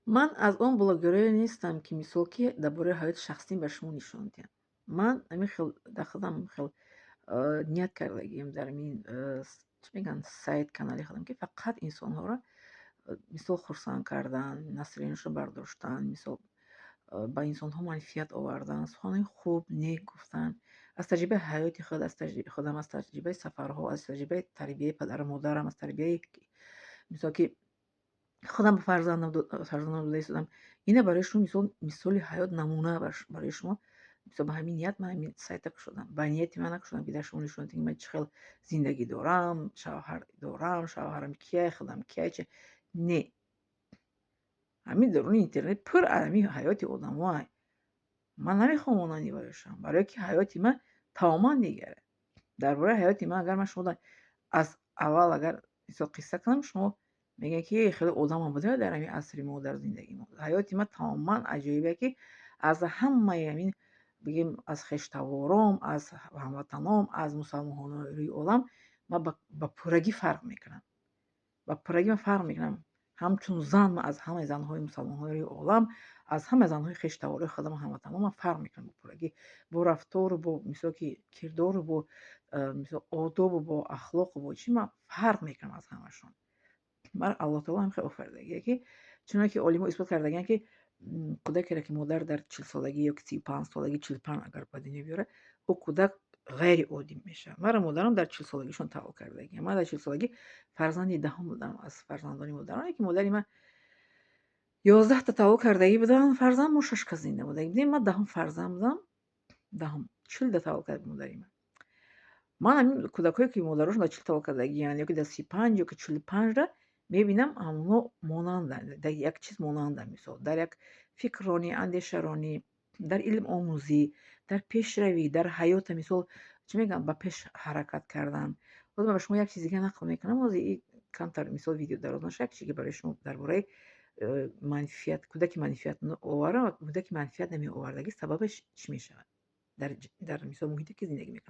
ман аз он блогерое нестам, ки мисол ки дар бораи ҳаёти шахсим ба шумо нишон диҳам. Ман ҳамин хел дар худам хел ният кардагиам дар ҳамин чӣ мегӯянд сайт канали худам ки фақат инсонҳоро мисол хурсанд кардан, настроенияшонро бардоштан, мисол ба инсонҳо манфиат овардан, суханҳои хуб, нек гуфтан, аз таҷрибаи ҳаёти худ, аз таҷрибаи худам, аз таҷрибаи сафарҳо, аз таҷрибаи тарбияи падару модарам, аз тарбияи мисол ки خودم به فرزندان داده ایستادم. اینا برای شما مثال حیات نمونه برای شما. مثلا به همین نیت من همین سایت شدم. با نیتی من نشدم که در شما نشون بدم من چه خیلی زندگی دارم، شوهر دارم، شوهرم کیه، خودم کیه چه. نه، همین درون اینترنت پر علمی حیاتی آدم‌ها. من نمیخوام اونانی باشم، برای که حیاتی من تماما دیگره. درباره حیاتی من اگر من شما از اول اگر مثلا قصه کنم، شما میگن که خیلی آدم بوده در همین عصر ما در زندگی ما. حیاتی من تماما عجیبه که از همه همین بگیم از خشتوارم، از هموطنام، از مسلمانان روی عالم من با پرگی فرق میکنم. با پرگی من فرق میکنم. همچون زن من از همه زنهای مسلمانان روی عالم، از همه زنهای خشتوار خودم هموطنام من فرق میکنم با پرگی، با رفتار و با مثلا که کردار و با مثلا آداب و با اخلاق و با چی من فرق میکنم از همشون. بر الله تعالی هم خیلی آفریدگیه که چنانکه عالم‌ها اثبات کردگن که کودکی را که مادر در 40 سالگی یا 35 سالگی 45 اگر به دنیا بیاره، او کودک غیر عادی میشه. مرا مادرم در 40 سالگیشون طلاق کردگی. من در 40 سالگی فرزند دهم بودم از فرزندان مادرم که مادری من 11 تا طلاق کردگی بودن. فرزند ما 6 تا زنده بودیم. من دهم فرزند بودم. دهم 40 تا طلاق کرد مادری من. من همین کودکایی که مادرشون در 40 طلاق کردگی یعنی که در 35 یا که 45 را می‌بینم همونا مانندند، در یک چیز مانندند، مثال در یک فکرانی، اندیشرانی، در علم آموزی، در پیشروی، در حیات، مثال چی میگم با پیش حرکت کردن. باز من به شما یک چیزی که نقل میکنم، از این کمتر مثال ویدیو دراز نشه، یک چیزی برای شما درباره منفیت، کودک منفیت آوره و کودک منفیت نمی آوردگی سببش چی میشه در مثال محیطی که زندگی میکنن.